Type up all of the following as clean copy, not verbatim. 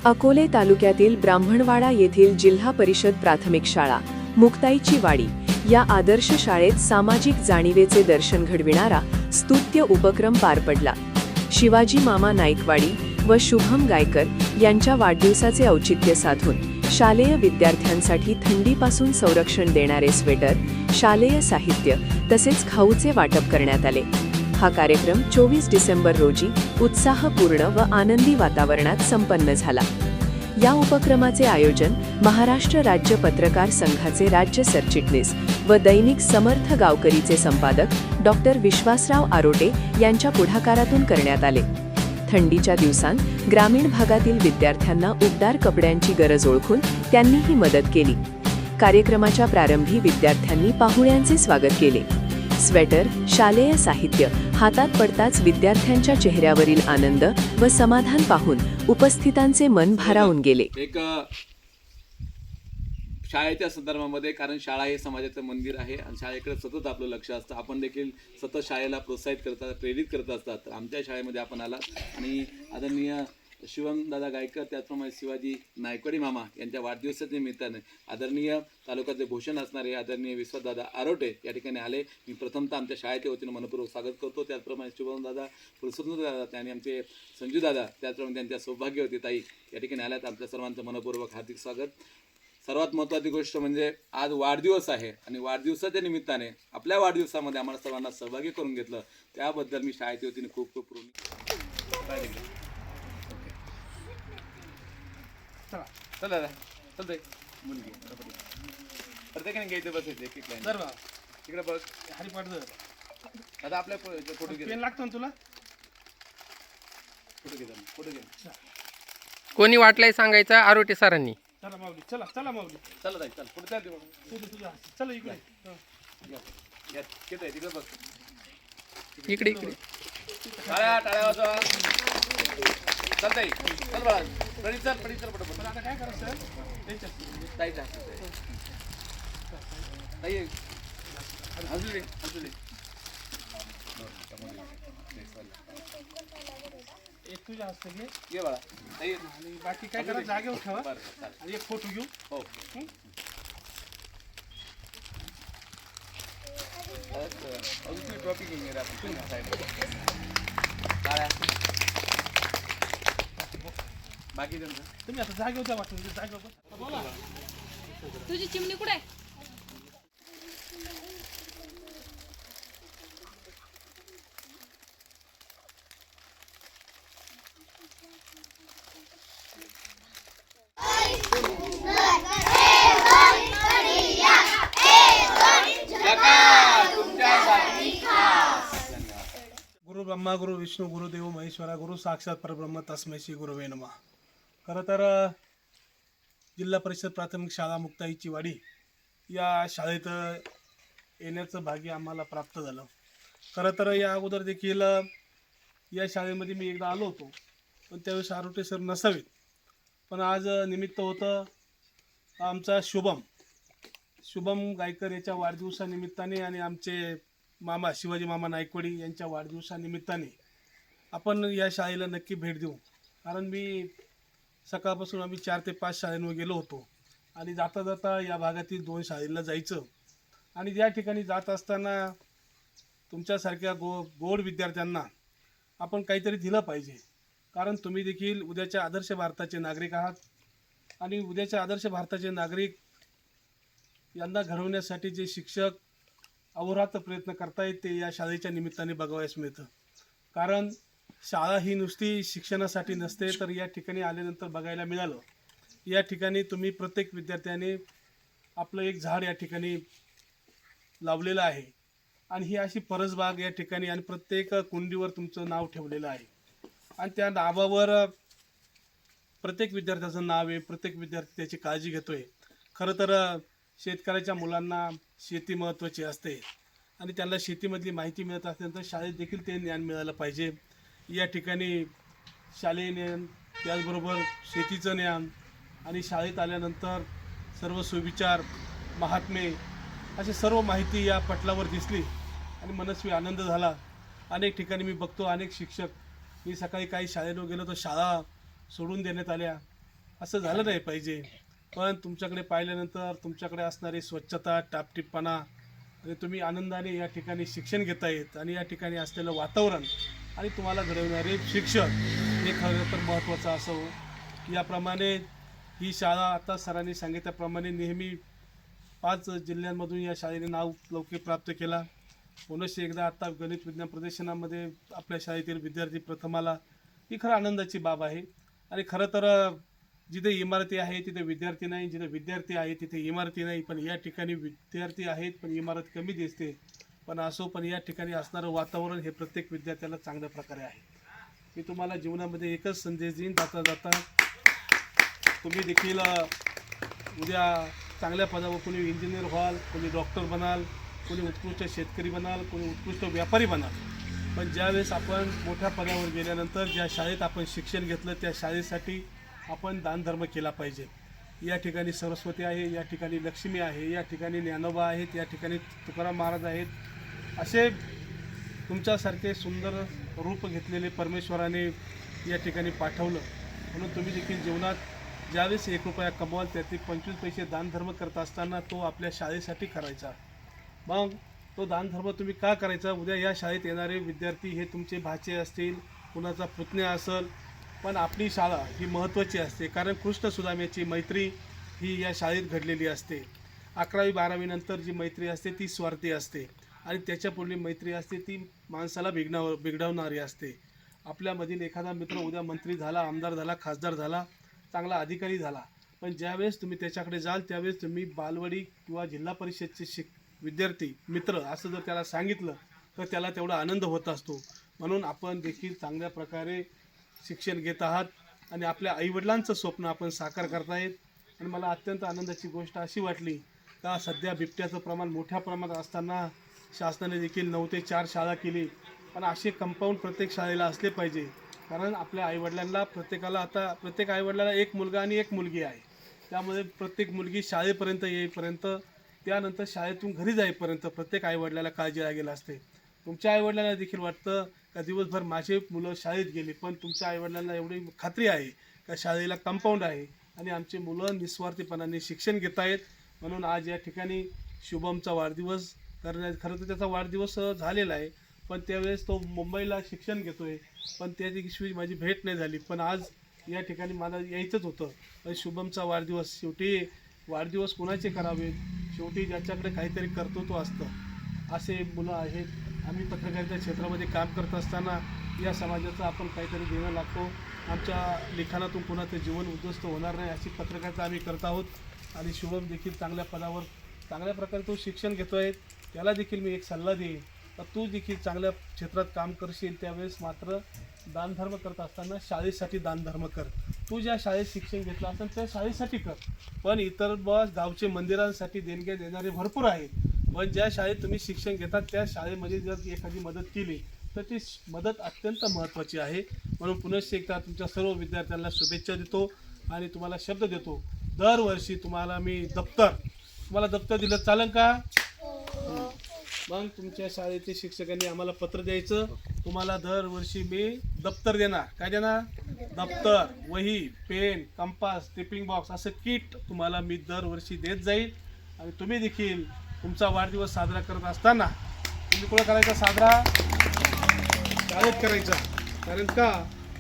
अकोले तालुक्यातील ब्राह्मणवाडा येथील जिल्हा परिषद प्राथमिक शाळा मुक्ताईची वाडी या आदर्श शाळेत सामाजिक जाणीवेचे दर्शन घडविणारा स्तुत्य उपक्रम पार पडला। शिवाजी मामा नाईकवाडी व शुभम गायकर यांच्या वाढदिवसाचे औचित्य साधून शालेय विद्यार्थ्यांसाठी थंडीपासून संरक्षण देणारे स्वेटर, शालेय साहित्य तसेच खाऊचे वाटप करण्यात आले। हा कार्यक्रम 24 डिसेंबर रोजी उत्साहपूर्ण व आनंदी वातावरणात संपन्न झाला। या उपक्रमाचे आयोजन महाराष्ट्र राज्य पत्रकार संघाचे राज्य सरचिटणीस व दैनिक समर्थ गावकरीचे संपादक डॉक्टर विश्वासराव आरोटे यांच्या पुढाकारातून करण्यात आले। थंडीच्या दिवसांत ग्रामीण भागातील विद्यार्थ्यांना उबदार कपड्यांची गरज ओळखून त्यांनी ही मदत केली। कार्यक्रमाच्या प्रारंभी विद्यार्थ्यांनी पाहुण्यांचे स्वागत केले। स्वेटर, शालेय साहित्य हातात पडताच विद्यार्थ्यांच्या चेहऱ्यावरील आनंद व समाधान पाहून उपस्थितांचे मन भारावून गेले। एक शाळेच्या संदर्भामध्ये, कारण शाळा हे समाजाचं मंदिर आहे आणि शाळेकडे सतत आपलं लक्ष असतं। आपण देखील सतत शाळेला प्रोत्साहित करतात, प्रेरित करत असतात। तर आमच्या शाळेमध्ये आपण आला आणि आदरणीय शिवम दादा गायकर, त्याचप्रमाणे शिवाजी नायकवाडी मामा यांच्या वाढदिवसाच्या निमित्ताने आदरणीय तालुक्याचे भूषण असणारे आदरणीय विश्वासदादा आरोटे या ठिकाणी आले। मी प्रथमतः आमच्या शाळेच्या वतीनं मनपूर्वक स्वागत करतो। त्याचप्रमाणे शुभम दादा, फुलसुंदर दादा आणि आमचे संजू दादा, त्याचप्रमाणे त्यांच्या सौभाग्यवती ताई या ठिकाणी आल्यात। आपल्या सर्वांचं मनपूर्वक हार्दिक स्वागत। सर्वात महत्त्वाची गोष्ट म्हणजे आज वाढदिवस आहे आणि वाढदिवसाच्या निमित्ताने आपल्या वाढदिवसामध्ये आम्हाला सर्वांना सहभागी करून घेतलं, त्याबद्दल मी शाळेच्या वतीने खूप खूप ऋणी। चला दादा, चलतंय मुलगी प्रत्येकाने घ्यायचं, बसायचं एक एक लाईन तिकडे बघ हरिपाठ दादा आपल्या फोटो घे, पेन लागतो ना तुला, फोटो घे, फोटो घे। कोणी वाटलंय सांगायचं आरोटे सरांनी। चला माऊली, चला चला माऊली, चला जाय, चल पुढे त्या तुझ्या चला इकडे घेत आहे तिकडे बघ, इकडे इकडे टाळ्या टाळ्या वाजवा। चलताई चल बाळा, प्रणित चल पटपट। आता काय करायचं ताई ताई ताई हजू दे, हजू दे। एक तुझ्या हस्ते घे, ये बाळा ताई, आणि बाकी काय करा जागेवर ठेवा आणि एक फोटो घेऊ। हो अजून ट्रॉफी घेऊन ये टाळ्या बाकी त्यांचं तुम्ही आता जागेवर जा, वाटून जागेवर बोला। तुझी चिमणी कुठे आहे? गुरु ब्रह्मा गुरु विष्णू गुरुदेव महेश्वरा गुरु साक्षात परब्रह्म तस्मै श्री गुरुवे नमः। खरं तर जिल्हा परिषद प्राथमिक शाळा मुक्ताईची वाडी या शाळेत येण्याचं भाग्य आम्हाला प्राप्त झालं। खरं तर या अगोदर देखील या शाळेमध्ये मी एकदा आलो होतो, पण त्यावेळेस आरोटे सर नसावेत, पण आज निमित्त होतं आमचा शुभम गायकर याच्या वाढदिवसानिमित्ताने आणि आमचे मामा शिवाजी मामा नायकवाडी यांच्या वाढदिवसानिमित्ताने आपण या शाळेला नक्की भेट देऊ। कारण मी सकाळपासून आम्ही 4 ते 5 शाळांवर गेलो होतो आणि जाता जाता या भागातील 2 शाळेला जायचं आणि या ठिकाणी जात असताना तुमच्यासारख्या गोड विद्यार्थ्यांना आपण काहीतरी दिलं पाहिजे। कारण तुम्ही देखील उद्याच्या आदर्श भारताचे नागरिक आहात आणि उद्याच्या आदर्श भारताचे नागरिक यांना घडवण्यासाठी जे शिक्षक अहोरात्र प्रयत्न करतायत ते या शाळेच्या निमित्ताने बघावयास मिळतं। कारण शाळा ही नुसती शिक्षणासाठी नसते, तर या ठिकाणी आल्यानंतर बघायला मिळालं, या ठिकाणी तुम्ही प्रत्येक विद्यार्थ्याने आपलं एक झाड या ठिकाणी लावलेलं आहे आणि ही अशी परसबाग या ठिकाणी आणि प्रत्येक कुंडीवर तुमचं नाव ठेवलेलं आहे आणि त्या नावावर प्रत्येक विद्यार्थ्याचं नाव आहे, प्रत्येक विद्यार्थी त्याची काळजी घेतोय। खरं तर शेतकऱ्याच्या मुलांना शेती महत्त्वाची असते आणि त्यांना शेतीमधली माहिती मिळत असल्यानंतर शाळेत देखील ते ज्ञान मिळालं पाहिजे। या ठिकाणी शालेय ज्ञान, त्याचबरोबर शेतीचं ज्ञान आणि शाळेत आल्यानंतर सर्व सुविचार, महात्मे अशी सर्व माहिती या पटलावर दिसली आणि मनस्वी आनंद झाला। अनेक ठिकाणी मी बघतो अनेक शिक्षक, मी सकाळी काही शाळेवर गेलो तर शाळा सोडून देण्यात आल्या असं झालं नाही पाहिजे. पण तुमच्याकडे पाहिल्यानंतर तुमच्याकडे असणारी स्वच्छता, टापटीपणा आणि तुम्ही आनंदाने या ठिकाणी शिक्षण घेता येत आणि या ठिकाणी असलेलं वातावरण आणि तुम्हाला घडवणारे शिक्षक हे खरं तर महत्त्वाचं असावं. याप्रमाणे ही शाळा आता सरांनी सांगितल्याप्रमाणे नेहमी 5 जिल्ह्यांमधून या शाळेने नाव लौकिक प्राप्त केला. पुनश्च एकदा आता गणित विज्ञान प्रदर्शनामध्ये आपल्या शाळेतील विद्यार्थी प्रथम आला. ही खरं आनंदाची बाब आहे. आणि खरं तर जिथे इमारती आहे तिथे विद्यार्थी नाही, जिथे विद्यार्थी आहे तिथे इमारती नाही. पण या ठिकाणी विद्यार्थी आहेत पण इमारत कमी दिसते. पण असो, पण या ठिकाणी असणारं वातावरण हे प्रत्येक विद्यार्थ्याला चांगल्या प्रकारे आहे. मी तुम्हाला जीवनामध्ये एकच संदेश देईन जाता जाता, तुम्ही देखील उद्या चांगल्या पदावर कोणी इंजिनियर व्हाल, कोणी डॉक्टर बनाल, कोणी उत्कृष्ट शेतकरी बनाल, कोणी उत्कृष्ट व्यापारी बनाल. पण ज्यावेळेस आपण मोठ्या पदावर गेल्यानंतर ज्या शाळेत आपण शिक्षण घेतलं त्या शाळेसाठी आपण दानधर्म केला पाहिजे. या ठिकाणी सरस्वती आहे, या ठिकाणी लक्ष्मी आहे, या ठिकाणी ज्ञानोबा आहेत, या ठिकाणी तुकाराम महाराज आहेत. असे तुमच्यासारखे सुंदर रूप घेतलेले परमेश्वराने या ठिकाणी पाठवलं. म्हणून तुम्ही देखील जीवनात ज्यावेळेस 1 रुपया कमवाल त्यातले 25 पैसे दानधर्म करत असताना तो आपल्या शाळेसाठी करायचा. मग तो दानधर्म तुम्ही का करायचा? उद्या या शाळेत येणारे विद्यार्थी हे तुमचे भाचे असतील, कुणाचा पुतण्या असेल. पण आपली शाळा ही महत्त्वाची असते, कारण कृष्ण सुदाम्याची मैत्री ही या शाळेत घडलेली असते. 11वी 12वी नंतर जी मैत्री असते ती स्वार्थी असते आणि त्याच्या पुढली मैत्री असते ती माणसाला बिघडवणारी असते. आपल्यामधील एखादा मित्र उद्या मंत्री झाला, आमदार झाला, खासदार झाला, चांगला अधिकारी झाला, पण ज्यावेळेस तुम्ही त्याच्याकडे जाल त्यावेळेस तुम्ही बालवाडी किंवा जिल्हा परिषदचे विद्यार्थी मित्र असं जर त्याला सांगितलं तर त्याला तेवढा आनंद होत असतो. म्हणून आपण देखील चांगल्या प्रकारे शिक्षण घेत आहात आणि आपल्या आईवडिलांचं स्वप्न आपण साकार करतायत. आणि मला अत्यंत आनंदाची गोष्ट अशी वाटली का सध्या बिबट्याचं प्रमाण मोठ्या प्रमाणात असताना शासनाने देखील 9 ते 4 शाळा केली. पण असे कंपाऊंड प्रत्येक शाळेला असले पाहिजे, कारण आपल्या आईवडिलांना प्रत्येक आईवडिलाला एक मुलगा आणि एक मुलगी आहे. त्यामुळे प्रत्येक मुलगी शाळेपर्यंत येईपर्यंत, त्यानंतर शाळेतून घरी जाईपर्यंत प्रत्येक आईवडिलाला काळजी लागेल असते. तुमच्या आईवडिलांना देखील वाटतं का दिवसभर माझे मुलं शाळेत गेले, पण तुमच्या आईवडिलांना एवढी खात्री आहे का शाळेला कंपाऊंड आहे आणि आमचे मुलं निस्वार्थीपणाने शिक्षण घेत आहेत. म्हणून आज या ठिकाणी शुभमचा वाढदिवस करण्यात, खरं तर त्याचा वाढदिवस झालेला आहे, पण त्यावेळेस तो मुंबईला शिक्षण घेतोय, पण त्या दिवशी माझी भेट नाही झाली. पण आज या ठिकाणी मला यायचंच होतं. पण शुभमचा वाढदिवस, शेवटी वाढदिवस कोणाचे करावेत, शेवटी ज्याच्याकडे काहीतरी कर्तृत्व असतं असे मुलं आहेत. आम्ही पत्रकारिता क्षेत्रामध्ये काम करत असताना या समाजाचं आपण काहीतरी देणं लागतो. आमच्या लिखाणातून कोणाचं जीवन उद्ध्वस्त होणार नाही अशी पत्रकारिता आम्ही करत आहोत. आणि शुभम देखील चांगल्या पदावर चांगल्या प्रकारे तो शिक्षण घेतो आहे. त्याला देखील मी एक सल्ला देईन तर तू देखील चांगल्या क्षेत्रात काम करशील त्यावेळेस मात्र दानधर्म करत असताना शाळेसाठी दानधर्म कर. तू ज्या शाळेत शिक्षण घेतलं असेल त्या शाळेसाठी कर. पण इतर गावचे मंदिरांसाठी देणग्या देणारे भरपूर आहेत. पण ज्या शाळेत तुम्ही शिक्षण घेतात त्या शाळेमध्ये जर एखादी मदत केली तर ती मदत अत्यंत महत्त्वाची आहे. म्हणून पुनश्च एकदा तुमच्या सर्व विद्यार्थ्यांना शुभेच्छा देतो आणि तुम्हाला शब्द देतो, दरवर्षी तुम्हाला मी दप्तर दिलं चालेल का? मग तुमच्या शाळेच्या शिक्षकांनी आम्हाला पत्र द्यायचं, तुम्हाला दरवर्षी मी दप्तर देणार. काय देणार? दप्तर, वही, पेन, कंपास, टिपिंग बॉक्स असं किट तुम्हाला मी दरवर्षी देत जाईल. आणि तुम्ही देखील तुमचा वाढदिवस साजरा करत असताना तुम्ही कुठं करायचा साजरा? शाळेत करायचा. कारण का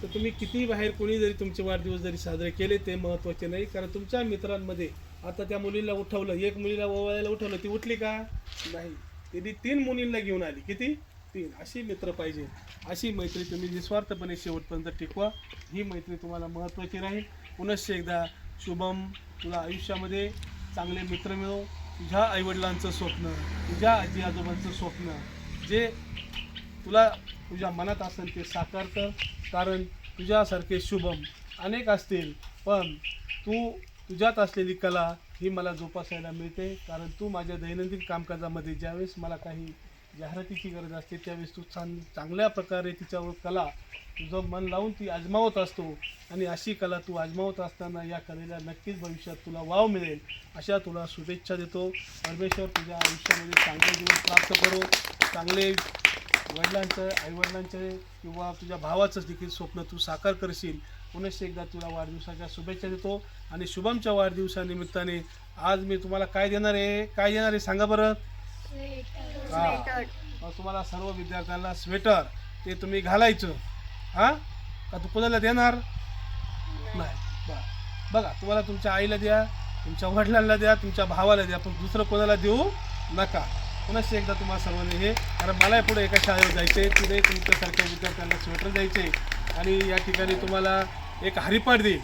तर तुम्ही किती बाहेर कोणी जरी तुमचे वाढदिवस जरी साजरे केले ते महत्त्वाचे नाही. कारण तुमच्या मित्रांमध्ये आता त्या मुलीला उठवलं, एक मुलीला ओवाळायला उठवलं, ती उठली का? नाही. तिने 3 मुलींना घेऊन आली. किती? 3. अशी मित्र पाहिजे. अशी मैत्री तुम्ही निस्वार्थपणे शेवटपर्यंत टिकवा. ही मैत्री तुम्हाला महत्त्वाची राहील. पुनश्च एकदा शुभम, तुला आयुष्यामध्ये चांगले मित्र मिळो. तुझ्या आईवडिलांचं स्वप्न, तुझ्या आजी आजोबांचं स्वप्न जे तुला तुझ्या मनात असेल ते साकार कर. कारण तुझ्यासारखे शुभम अनेक असतील, पण तुझ्यात असलेली कला ही मला जोपासायला मिळते. कारण तू माझ्या दैनंदिन कामकाजामध्ये ज्यावेळेस मला काही जाहिरातीची गरज असते त्यावेळेस तू चांगल्या प्रकारे तिच्यावर कला तुझं मन लावून ती आजमावत असतो. आणि अशी कला तू आजमावत असताना या कलेला नक्कीच भविष्यात तुला वाव मिळेल अशा तुला शुभेच्छा देतो. परमेश्वर तुझ्या आयुष्यामध्ये चांगले दिवस प्राप्त करो. चांगले आईवडिलांचे किंवा तुझ्या भावाचं देखील स्वप्न तू साकार करशील पुनश्च एकदा तुला वाढदिवसाच्या शुभेच्छा देतो. आणि शुभमच्या वाढदिवसानिमित्ताने आज मी तुम्हाला काय देणार आहे सांगा बरं. हां, मग तुम्हाला सर्व विद्यार्थ्यांना स्वेटर ते तुम्ही घालायचं. हां, का तू कोणाला देणार नाही. बघा, तुम्हाला तुमच्या आईला द्या, तुमच्या वडिलांना द्या, तुमच्या भावाला द्या, पण दुसरं कोणाला देऊ नका. पुनश्च एकदा तुम्हाला सर्वांनी हे, कारण मला पुढे एका शाळेवर जायचे, तिथे तुमच्यासारख्या विद्यार्थ्यांना स्वेटर द्यायचे. आणि या ठिकाणी तुम्हाला एक हरिपाठ देईल.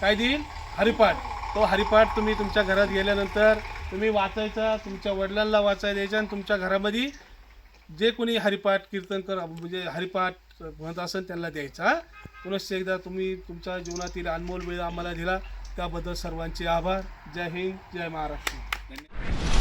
काय देईल? हरिपाठ. तो हरिपाठ तुम्ही तुमच्या घरात गेल्यानंतर तुम्ही वाचायचा, तुमच्या वडिलांना वाचायला द्यायचा, आणि तुमच्या घरामध्ये जे कोणी हरिपाठ कीर्तन म्हणजे हरिपाठ म्हणत असेल त्यांना द्यायचा. पुनश्च एकदा तुम्ही तुमच्या जीवनातील अनमोल वेळ आम्हाला दिला त्याबद्दल सर्वांचे आभार. जय हिंद, जय महाराष्ट्र.